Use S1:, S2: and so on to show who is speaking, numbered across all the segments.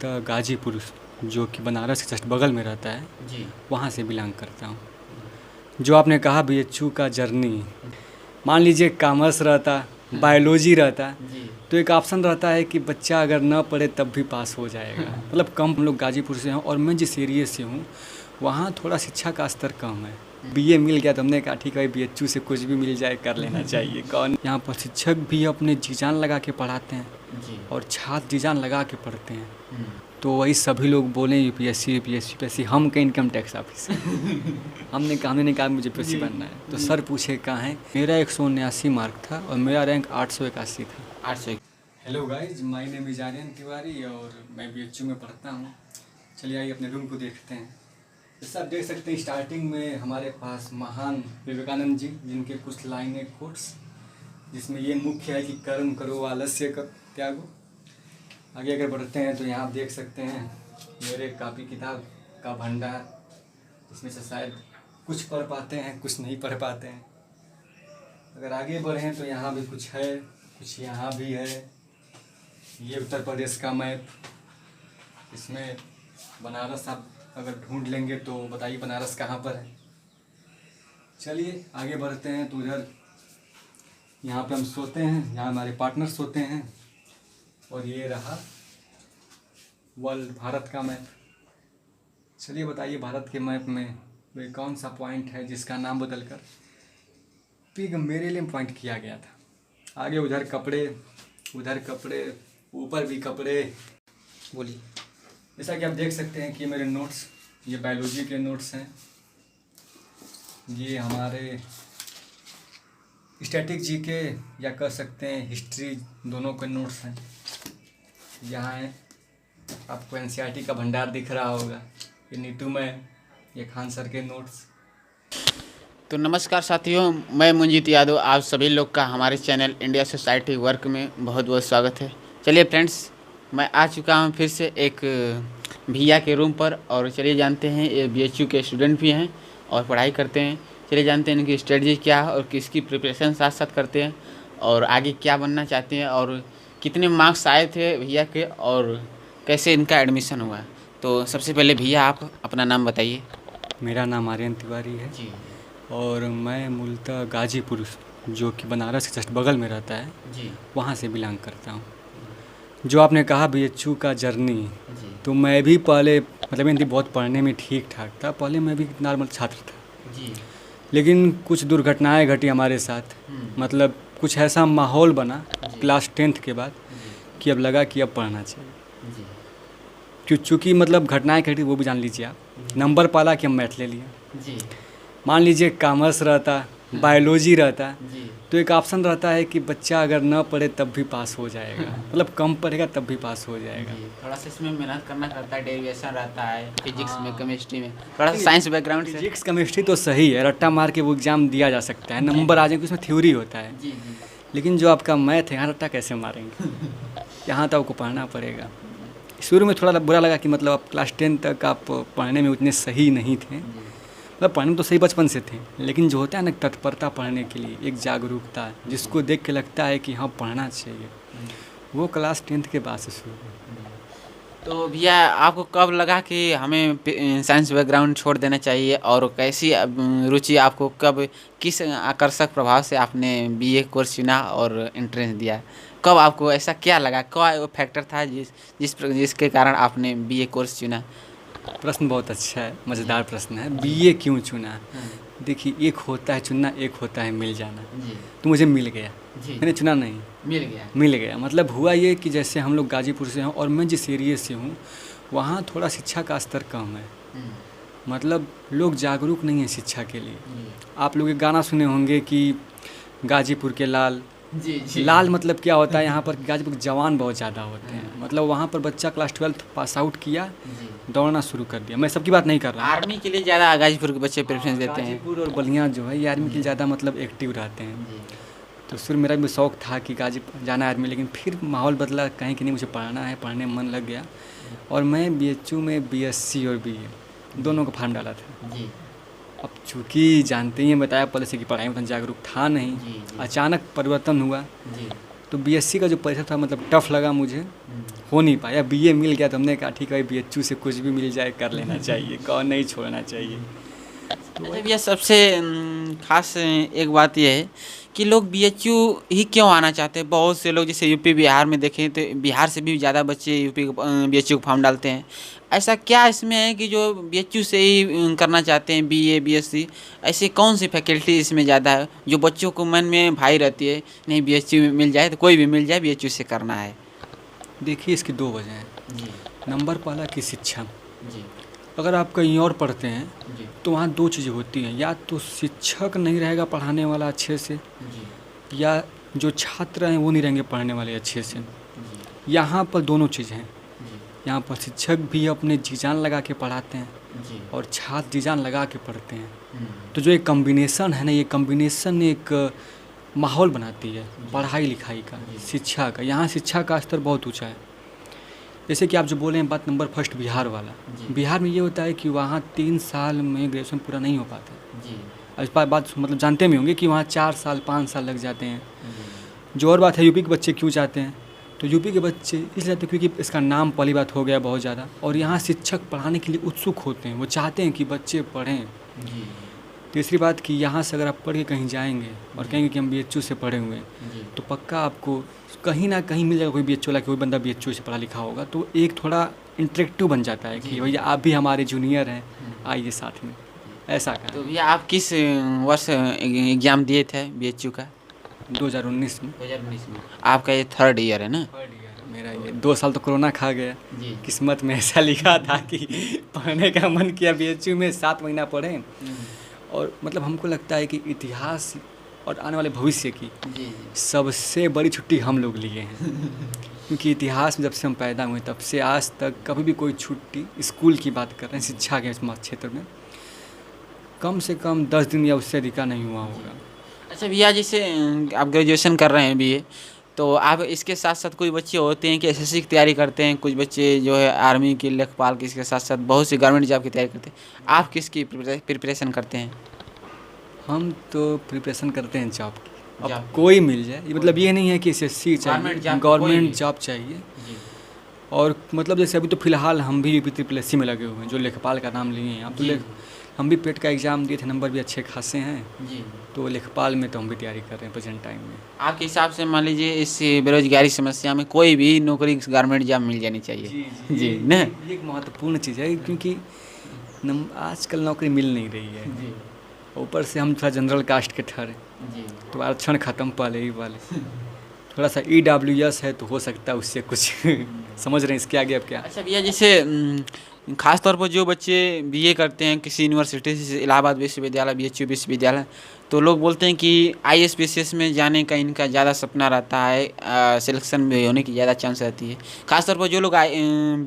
S1: मूलतः गाजीपुर, जो कि बनारस के जस्ट बगल में रहता है,
S2: जी।
S1: वहाँ से बिलोंग करता हूँ। जो आपने कहा बीएचयू का जर्नी, मान लीजिए कॉमर्स रहता, बायोलॉजी रहता,
S2: जी।
S1: तो एक ऑप्शन रहता है कि बच्चा अगर न पढ़े तब भी पास हो जाएगा। मतलब कम, हम लोग गाजीपुर से हैं और मैं जिस एरिए से हूँ वहाँ थोड़ा शिक्षा का स्तर कम है। बीए मिल गया तो हमने कहा ठीक है बीएचयू से कुछ भी मिल जाए कर लेना चाहिए। कौन यहाँ पर शिक्षक भी अपने जी जान लगा के पढ़ाते हैं
S2: जी।
S1: और छात्र जी जान लगा के पढ़ते हैं। तो वही सभी लोग बोले यूपीएससी, हम के इनकम टैक्स ऑफिस हमने कहा मुझे यूपीएससी बनना है। तो सर पूछे कहाँ है, मेरा 179 मार्क था और मेरा रैंक 881 था।
S2: 800।
S1: Hello guys, my name is Aryan Tiwari और मैं बीएचयू में पढ़ता हूँ। चलिए आइए अपने रूम को देखते हैं। जैसा आप देख सकते हैं स्टार्टिंग में हमारे पास महान विवेकानंद जी, जिनके कुछ लाइनें कोट्स, जिसमें ये मुख्य है कि कर्म करो आलस्य कर त्यागो। आगे अगर बढ़ते हैं तो यहाँ आप देख सकते हैं मेरे कापी किताब का भंडार, इसमें से शायद कुछ पढ़ पाते हैं, कुछ नहीं पढ़ पाते हैं। अगर आगे बढ़ें तो यहाँ भी कुछ है, कुछ यहाँ भी है। ये उत्तर प्रदेश का मैप, इसमें बनारस आप अगर ढूंढ लेंगे तो बताइए बनारस कहाँ पर है। चलिए आगे बढ़ते हैं तो उधर यहाँ पे हम सोते हैं, यहाँ हमारे पार्टनर सोते हैं। और ये रहा वर्ल्ड भारत का मैप। चलिए बताइए भारत के मैप में वे कौन सा पॉइंट है जिसका नाम बदलकर पिग मेरे लिए पॉइंट किया गया था। आगे उधर कपड़े, ऊपर भी कपड़े। बोलिए। जैसा कि आप देख सकते हैं कि मेरे नोट्स, ये बायोलॉजी के नोट्स हैं, ये हमारे स्टैटिक जीके या कह सकते हैं हिस्ट्री, दोनों के नोट्स हैं। यहाँ है, आपको एनसीईआरटी का भंडार दिख रहा होगा, ये नीतू में, ये खान सर के नोट्स।
S2: तो नमस्कार साथियों, मैं मंजीत यादव, आप सभी लोग का हमारे चैनल इंडिया सोसाइटी वर्क में बहुत बहुत स्वागत है। चलिए फ्रेंड्स, मैं आ चुका हूँ फिर से एक भैया के रूम पर, और चलिए जानते हैं ये बीएचयू के स्टूडेंट भी हैं और पढ़ाई करते हैं। चलिए जानते हैं इनकी स्ट्रेटजी क्या है और किसकी प्रिपरेशन साथ साथ करते हैं और आगे क्या बनना चाहते हैं और कितने मार्क्स आए थे भैया के और कैसे इनका एडमिशन हुआ। तो सबसे पहले भैया आप अपना नाम बताइए।
S1: मेरा नाम आर्यन तिवारी है
S2: जी।
S1: और मैं मूलतः गाजीपुर, जो कि बनारस के जस्ट बगल में रहता है,
S2: जी।
S1: वहाँ से बिलोंग करता हूँ। जो आपने कहा बीएचयू का जर्नी,
S2: जी।
S1: तो मैं भी पहले मतलब इनकी बहुत पढ़ने में ठीक ठाक था। पहले मैं भी नॉर्मल छात्र था
S2: जी।
S1: लेकिन कुछ दुर्घटनाएं घटी हमारे साथ। मतलब कुछ ऐसा माहौल बना क्लास 10th के बाद कि अब लगा कि अब पढ़ना चाहिए। चूँकि मतलब घटनाएं घटी वो भी जान लीजिए आप। नंबर पाला कि हम मैथ ले लिया।
S2: जी।
S1: मान लीजिए कॉमर्स रहता, बायोलॉजी रहता,
S2: जी।
S1: तो एक ऑप्शन रहता है कि बच्चा अगर न पढ़े तब भी पास हो जाएगा। मतलब कम पढ़ेगा तब भी पास हो जाएगा।
S2: थोड़ा सा इसमें मेहनत करना पड़ता है, डेरिवेशन रहता है फिजिक्स में,
S1: हाँ।
S2: केमिस्ट्री में, थोड़ा सा साइंस बैकग्राउंड से।
S1: फिजिक्स केमिस्ट्री तो सही है, रट्टा मार के वो एग्ज़ाम दिया जा सकता है, नंबर आ जाएंगे, उसमें थ्योरी होता है।
S2: जी। जी।
S1: लेकिन जो आपका मैथ है, यहाँ रट्टा कैसे मारेंगे? यहाँ तो आपको पढ़ना पड़ेगा। शुरू में थोड़ा बुरा लगा कि मतलब आप क्लास 10 तक आप पढ़ने में उतने सही नहीं थे। मतलब पढ़ने में तो सही बचपन से थे, लेकिन जो होता है ना तत्परता पढ़ने के लिए, एक जागरूकता जिसको देख के लगता है कि हाँ पढ़ना चाहिए, वो क्लास 10th के बाद से शुरू हुई।
S2: तो भैया आपको कब लगा कि हमें साइंस बैकग्राउंड छोड़ देना चाहिए और कैसी रुचि आपको कब, किस आकर्षक प्रभाव से आपने बीए कोर्स चुना और एंट्रेंस दिया? कब आपको ऐसा क्या लगा, क्या वो फैक्टर था जिसके कारण आपने बीए कोर्स चुना?
S1: प्रश्न बहुत अच्छा है, मज़ेदार प्रश्न है। बीए क्यों चुना? देखिए, एक होता है चुनना, एक होता है मिल जाना। तो मुझे मिल गया, मैंने चुना नहीं, मिल गया। मतलब हुआ ये कि जैसे हम लोग गाजीपुर से हैं और मैं जिस एरिए से हूँ वहाँ थोड़ा शिक्षा का स्तर कम है। मतलब लोग जागरूक नहीं हैं शिक्षा के लिए। आप लोग एक गाना सुने होंगे कि गाजीपुर के लाल। लाल मतलब क्या होता है यहाँ पर? गाजीपुर के जवान बहुत ज़्यादा होते हैं। मतलब वहाँ पर बच्चा क्लास 12th पास आउट किया, दौड़ना शुरू कर दिया। मैं सबकी बात नहीं कर रहा,
S2: आर्मी के लिए ज़्यादा गाजीपुर के बच्चे प्रेफरेंस देते हैं।
S1: गाजीपुर और बलिया जो है ये आर्मी के लिए ज़्यादा मतलब एक्टिव रहते हैं। तो शुरू मेरा भी शौक़ था कि गाजीपुर जाना आर्मी, लेकिन फिर माहौल बदला, कहीं कि नहीं मुझे पढ़ना है, पढ़ने में मन लग गया और मैं बीएचयू में बीएससी और बीए दोनों का फॉर्म डाला था। अब चूँकि जानते ही हैं, बताया पहले से कि पढ़ाई में उतना जागरूक था नहीं। अचानक परिवर्तन हुआ तो बीएससी का जो परीक्षा था मतलब टफ लगा मुझे, हो नहीं पाया। बीए मिल गया तो हमने कहा ठीक है बीएचयू से कुछ भी मिल जाए कर लेना चाहिए, कौन नहीं छोड़ना चाहिए।
S2: अच्छा भैया, सबसे खास एक बात यह है कि लोग बीएचयू ही क्यों आना चाहते हैं। बहुत से लोग जैसे यूपी बिहार में देखें तो बिहार से भी ज़्यादा बच्चे यूपी बीएचयू को फॉर्म डालते हैं। ऐसा क्या इसमें है कि जो बीएचयू से ही करना चाहते हैं बीए बीएससी, ऐसी कौन सी फैकल्टी इसमें ज़्यादा है जो बच्चों को मन में भाई रहती है, नहीं बीएचयू में मिल जाए तो कोई भी मिल जाए, बीएचयू से करना है।
S1: देखिए इसकी दो वजह हैं।
S2: जी
S1: नंबर पहला कि शिक्षा।
S2: जी
S1: अगर आप कहीं और पढ़ते हैं
S2: जी
S1: तो वहाँ दो चीज़ें होती हैं, या तो शिक्षक नहीं रहेगा पढ़ाने वाला अच्छे से,
S2: जी
S1: या जो छात्र हैं वो नहीं रहेंगे पढ़ने वाले अच्छे से।
S2: जी
S1: यहाँ पर दोनों चीज़ हैं।
S2: जी
S1: यहाँ पर शिक्षक भी अपने जी जान लगा के पढ़ाते हैं
S2: जी
S1: और छात्र जी जान लगा के पढ़ते हैं। तो जो एक कम्बिनेशन है ना, ये कम्बिनेशन एक माहौल बनाती है पढ़ाई लिखाई का, शिक्षा का। यहाँ शिक्षा का स्तर बहुत ऊंचा है। जैसे कि आप जो बोले हैं बात नंबर फर्स्ट बिहार वाला, बिहार में ये होता है कि वहाँ 3 साल में ग्रेजुएशन पूरा नहीं हो पाता।
S2: जी
S1: इस बात मतलब जानते भी होंगे कि वहाँ 4 साल 5 साल लग जाते हैं। जो और बात है यूपी के बच्चे क्यों चाहते हैं, तो यूपी के बच्चे इसलिए आते हैं क्योंकि इसका नाम पहली बात हो गया बहुत ज़्यादा, और यहाँ शिक्षक पढ़ाने के लिए उत्सुक होते हैं, वो चाहते हैं कि बच्चे पढ़ें।
S2: जी
S1: तीसरी बात कि यहाँ से अगर आप पढ़ के कहीं जाएंगे और कहेंगे कि हम बीएचयू से पढ़े हुए हैं,
S2: जी
S1: तो पक्का आपको कहीं ना कहीं मिल जाएगा कोई बीएचयू वाला, कोई बंदा बीएचयू से पढ़ा लिखा होगा। तो एक थोड़ा इंटरेक्टिव बन जाता है कि भैया आप भी हमारे जूनियर हैं, आइए साथ में, ऐसा का।
S2: तो भैया आप किस वर्ष एग्ज़ाम दिए थे बीएचयू का?
S1: 2019 में।
S2: 2019 में। आपका ये 3rd ईयर है ना?
S1: थर्ड ईयर मेरा ये। 2 साल तो कोरोना खा गया।
S2: जी
S1: किस्मत में ऐसा लिखा था कि पढ़ने का मन किया बीएचयू में, 7 महीना पढ़े। और मतलब हमको लगता है कि इतिहास और आने वाले भविष्य की
S2: जी
S1: सबसे बड़ी छुट्टी हम लोग लिए हैं। क्योंकि इतिहास में जब से हम पैदा हुए तब से आज तक कभी भी कोई छुट्टी, स्कूल की बात कर रहे हैं, शिक्षा के क्षेत्र में, कम से कम 10 दिन या उससे अधिक नहीं हुआ होगा।
S2: अच्छा भैया, जैसे आप ग्रेजुएशन कर रहे हैं बीए, तो आप इसके साथ साथ कोई बच्चे होते हैं कि एसएससी की तैयारी करते हैं, कुछ बच्चे जो है आर्मी की, लेखपाल की, इसके साथ साथ बहुत सी गवर्नमेंट जॉब की तैयारी करते हैं। आप किसकी प्रिपरेशन करते हैं?
S1: हम तो प्रिपरेशन करते हैं जॉब की। अब
S2: जॉब की।
S1: कोई मिल जाए, ये मतलब ये नहीं है कि एसएससी चाहिए,
S2: गवर्नमेंट
S1: गवर्नमेंट जॉब चाहिए।
S2: जी
S1: और मतलब जैसे अभी तो फिलहाल हम भी यूपी ट्रिपल एससी में लगे हुए हैं, जो लेखपाल का नाम लिए हैं। अब तो हम भी पेट का एग्ज़ाम दिए थे, नंबर भी अच्छे खासे हैं।
S2: जी।
S1: तो लेखपाल में तो हम भी तैयारी कर रहे हैं प्रेजेंट टाइम में।
S2: आपके हिसाब से मान लीजिए इस बेरोजगारी समस्या में कोई भी नौकरी गवर्नमेंट जॉब मिल जानी चाहिए। जी
S1: ये
S2: ना?
S1: ये एक महत्वपूर्ण चीज़ है, क्योंकि आजकल नौकरी मिल नहीं रही है।
S2: जी
S1: ऊपर से हम थोड़ा जनरल कास्ट के ठहरे,
S2: जी
S1: तो आरक्षण ख़त्म पहले ही वाले। थोड़ा सा EWS है तो हो सकता है उससे कुछ समझ रहे हैं इसके आगे अब क्या।
S2: अच्छा भैया, जैसे खास तौर पर जो बच्चे बीए करते हैं किसी यूनिवर्सिटी से, इलाहाबाद विश्वविद्यालय, बीएचयू विश्वविद्यालय, तो लोग बोलते हैं कि आईएएस पीसीएस में जाने का इनका ज़्यादा सपना रहता है, सिलेक्शन में होने की ज़्यादा चांस रहती है। खास तौर पर जो लोग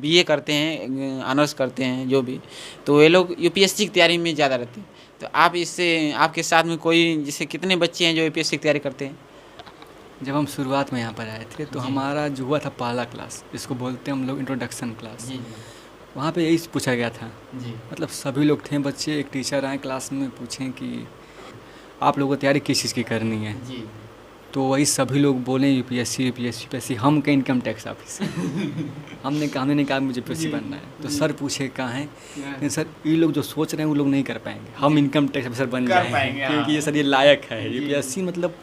S2: बीए करते हैं, ऑनर्स करते हैं जो भी, तो ये लोग यूपीएससी की तैयारी में ज़्यादा रहते हैं। तो आप इससे, आपके साथ में कोई, जैसे कितने बच्चे हैं जो यूपीएससी की तैयारी करते हैं?
S1: जब हम शुरुआत में यहाँ पर आए थे तो
S2: जी।
S1: हमारा जो हुआ था पहला क्लास, जिसको बोलते हैं हम लोग इंट्रोडक्शन क्लास,
S2: जी
S1: वहाँ पे यही पूछा गया था।
S2: जी
S1: मतलब सभी लोग थे बच्चे, एक टीचर आए क्लास में, पूछें कि आप लोगों को तैयारी किस चीज़ की करनी है।
S2: जी
S1: तो वही सभी लोग बोले यूपीएससी। हम के इनकम टैक्स ऑफिस हमने नहीं कहा मुझे यूपीएससी बनना है। तो सर पूछे कहाँ हैं, नहीं सर ये लोग जो सोच रहे हैं वो लोग नहीं कर पाएंगे, हम इनकम टैक्स ऑफिसर बन जाएंगे, क्योंकि ये सर ये लायक है यूपीएससी। मतलब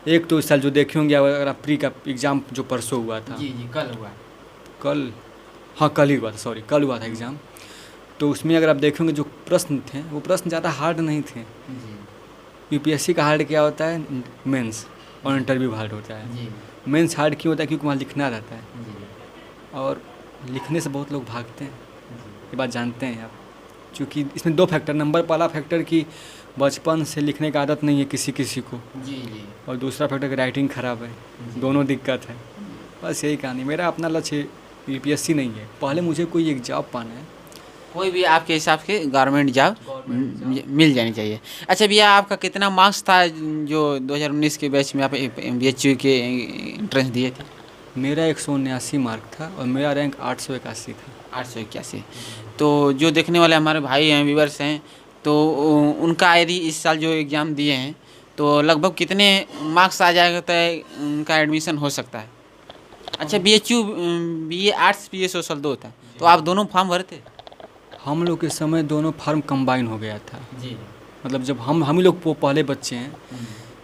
S1: एक तो इस साल जो देखे होंगे, अगर आप प्री का एग्ज़ाम जो परसों हुआ था,
S2: जी कल हुआ।
S1: कल ही हुआ था, सॉरी कल हुआ था एग्ज़ाम। तो उसमें अगर आप देखेंगे जो प्रश्न थे वो प्रश्न ज़्यादा हार्ड नहीं थे।
S2: जी
S1: यूपीएससी का हार्ड क्या होता है, मेंस, और इंटरव्यू हार्ड होता है।
S2: जी
S1: मेंस हार्ड क्यों होता है, क्योंकि वहाँ लिखना रहता है,
S2: जी
S1: और लिखने से बहुत लोग भागते हैं, ये बात जानते हैं आप। क्योंकि इसमें 2 फैक्टर, नंबर पहला फैक्टर कि बचपन से लिखने की आदत नहीं है किसी को,
S2: जी जी
S1: और दूसरा फैक्टर कि राइटिंग ख़राब है, दोनों दिक्कत है। बस यही कहानी। मेरा अपना लक्ष्य यूपीएससी नहीं है, पहले मुझे कोई एक जॉब पाना है,
S2: कोई भी आपके हिसाब से गवर्नमेंट जॉब मिल जानी चाहिए। अच्छा भैया, आपका कितना मार्क्स था जो 2019 के बैच में आप बीएचयू के एंट्रेंस दिए थे?
S1: मेरा 179 मार्क था और मेरा रैंक 881 था।
S2: 881। तो जो देखने वाले हमारे भाई हैं, व्यूअर्स हैं, तो उनका यदि इस साल जो एग्ज़ाम दिए हैं तो लगभग कितने मार्क्स आ जाएगा तो उनका एडमिशन हो सकता है? अच्छा, BHU BA arts BA social दो था, तो आप दोनों फॉर्म भरे थे?
S1: हम लोग के समय दोनों फार्म कंबाइन हो गया था।
S2: जी।
S1: मतलब जब हम ही लोग वो पहले बच्चे हैं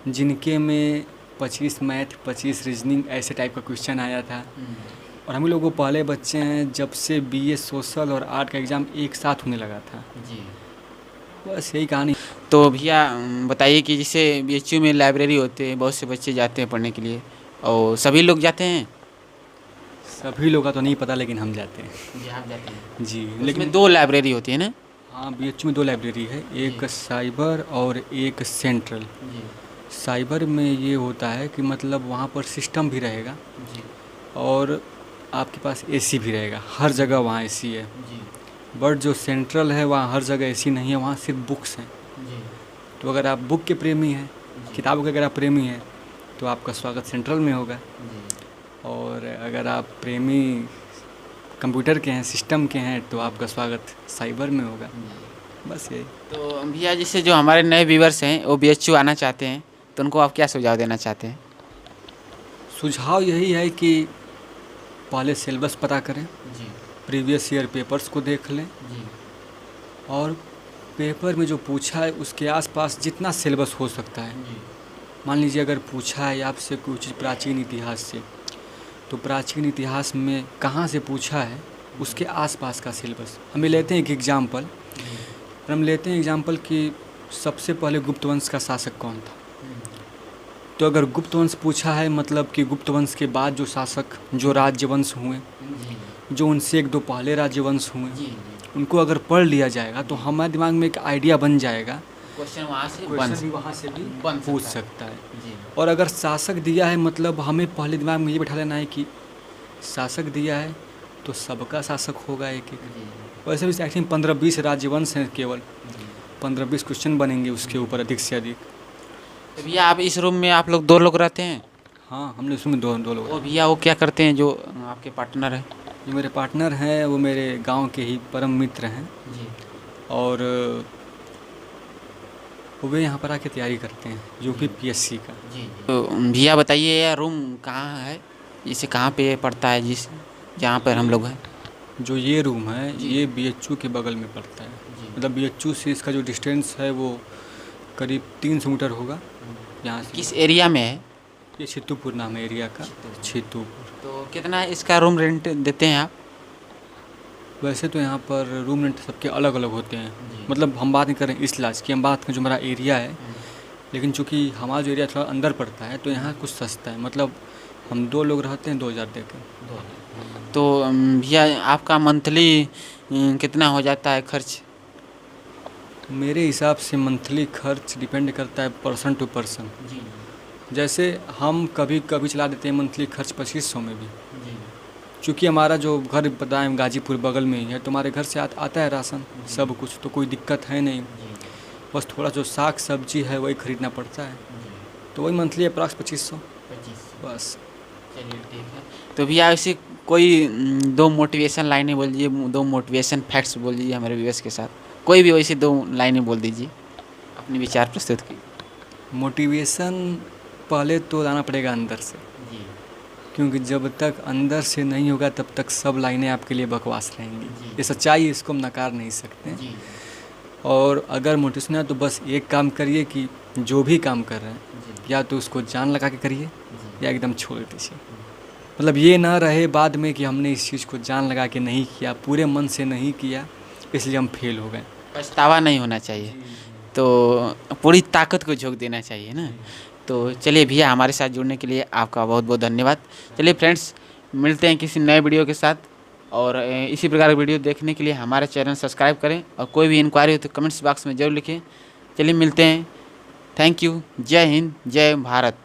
S1: जिनके में 25 मैथ 25 रीजनिंग ऐसे टाइप का क्वेश्चन आया था। और हम ही लोग वो पहले बच्चे हैं जब से BA सोशल और आर्ट का एग्ज़ाम एक साथ होने लगा था।
S2: जी।
S1: बस यही कहानी।
S2: तो भैया बताइए कि जैसे BHU में लाइब्रेरी होते हैं, बहुत से बच्चे जाते हैं पढ़ने के लिए, और सभी लोग जाते हैं?
S1: सभी लोग का तो नहीं पता, लेकिन हम जाते हैं।
S2: जी, आप जाते हैं।
S1: जी,
S2: लेकिन
S1: लेकिन
S2: 2 लाइब्रेरी होती है ना?
S1: हाँ, BHU में 2 लाइब्रेरी है, एक साइबर और एक सेंट्रल।
S2: जी।
S1: साइबर में ये होता है कि मतलब वहाँ पर सिस्टम भी रहेगा
S2: जी।
S1: और आपके पास AC भी रहेगा, हर जगह वहाँ AC है।
S2: जी।
S1: बट जो सेंट्रल है वहाँ हर जगह AC नहीं है, वहाँ सिर्फ बुक्स हैं।
S2: जी।
S1: तो अगर आप बुक के प्रेमी हैं, किताबों के अगर आप प्रेमी हैं तो आपका स्वागत सेंट्रल में होगा। और अगर आप प्रेमी कंप्यूटर के हैं, सिस्टम के हैं, तो आपका स्वागत साइबर में होगा। बस यही।
S2: तो भैया जैसे जो हमारे नए व्यूवर्स हैं वो BHU आना चाहते हैं, तो उनको आप क्या सुझाव देना चाहते हैं?
S1: सुझाव यही है कि पहले सिलेबस पता करें,
S2: जी।
S1: प्रीवियस ईयर पेपर्स को देख लें
S2: जी।
S1: और पेपर में जो पूछा है उसके आसपास जितना सिलेबस हो सकता है।
S2: जी।
S1: मान लीजिए अगर पूछा है आपसे कुछ प्राचीन इतिहास से, तो प्राचीन इतिहास में कहाँ से पूछा है उसके आसपास का सिलेबस। हमें लेते हैं एक एग्जाम्पल, हम लेते हैं एग्जाम्पल कि सबसे पहले गुप्त वंश का शासक कौन था। तो अगर गुप्त वंश पूछा है मतलब कि गुप्त वंश के बाद जो शासक, जो राज्यवंश हुए, जो उनसे 1-2 पहले राज्यवंश हुए, उनको अगर पढ़ लिया जाएगा तो हमारे दिमाग में एक आइडिया बन जाएगा,
S2: क्वेश्चन वहाँ से भी
S1: पूछ सकता है। और अगर शासक दिया है मतलब हमें पहले दिमाग में ये बैठा लेना है कि शासक दिया है तो सबका शासक होगा एक एक। वैसे भी आई थिंक 15-20 राज्यवंश हैं, केवल 15-20 क्वेश्चन बनेंगे उसके ऊपर अधिक से अधिक।
S2: तो भैया आप इस रूम में आप लोग 2 लोग रहते हैं?
S1: हाँ, हम लोग इसमें 2 लोग।
S2: वो भैया वो क्या करते हैं जो आपके पार्टनर है?
S1: जो मेरे पार्टनर हैं वो मेरे गांव के ही परम मित्र हैं।
S2: जी।
S1: और वे यहाँ पर आके तैयारी करते हैं UPPSC का।
S2: जी। तो भैया बताइए यह रूम कहाँ है, इसे कहाँ पे पड़ता है, जहाँ पर हम लोग हैं?
S1: जो ये रूम है ये BHU के बगल में पड़ता है। मतलब BHU से इसका जो डिस्टेंस है वो करीब 300 मीटर होगा यहाँ से।
S2: किस एरिया में है?
S1: ये छित्तूपुर नाम है एरिया का, छित्तूपुर।
S2: तो कितना इसका रूम रेंट देते हैं आप?
S1: वैसे तो यहाँ पर रूम रेंट सबके अलग अलग होते हैं। मतलब हम बात नहीं कर रहे हैं इस लाज की, हम बात करें जो हमारा एरिया है। लेकिन चूँकि हमारा जो एरिया थोड़ा अंदर पड़ता है तो यहाँ कुछ सस्ता है। मतलब हम 2 लोग रहते हैं 2000 देकर।
S2: तो भैया आपका मंथली कितना हो जाता है खर्च?
S1: मेरे हिसाब से मंथली खर्च डिपेंड करता है पर्सन टू पर्सन। जैसे हम कभी कभी चला देते हैं मंथली खर्च 2500 में भी। चूँकि हमारा जो घर पता है गाजीपुर बगल में ही है, तो हमारे घर से आता है राशन सब कुछ, तो कोई दिक्कत है नहीं। बस थोड़ा जो साग सब्जी है वही ख़रीदना पड़ता है, तो वही मंथली अप्रॉक्स 2500 बस।
S2: चलिए ठीक है। तो भैया ऐसी कोई 2 मोटिवेशन लाइनें बोल दीजिए, 2 मोटिवेशन फैक्ट्स बोल दीजिए हमारे व्यूअर्स के साथ। कोई भी वैसी 2 लाइनें बोल दीजिए, अपने विचार प्रस्तुत की।
S1: मोटिवेशन पहले तो लाना पड़ेगा अंदर से, क्योंकि जब तक अंदर से नहीं होगा तब तक सब लाइनें आपके लिए बकवास रहेंगी। ये सच्चाई है, इसको हम नकार नहीं सकते। और अगर मोटिवेशन है तो बस एक काम करिए कि जो भी काम कर रहे हैं या तो उसको जान लगा के करिए या एकदम छोड़ दीजिए। मतलब ये ना रहे बाद में कि हमने इस चीज़ को जान लगा के नहीं किया, पूरे मन से नहीं किया, इसलिए हम फेल हो गए।
S2: पछतावा नहीं होना चाहिए, तो पूरी ताकत को झोंक देना चाहिए ना। तो चलिए भैया, हमारे साथ जुड़ने के लिए आपका बहुत बहुत धन्यवाद। चलिए फ्रेंड्स, मिलते हैं किसी नए वीडियो के साथ, और इसी प्रकार की वीडियो देखने के लिए हमारे चैनल सब्सक्राइब करें, और कोई भी इंक्वायरी हो तो कमेंट्स बॉक्स में ज़रूर लिखें। चलिए मिलते हैं। Thank you. जय हिंद, जय भारत।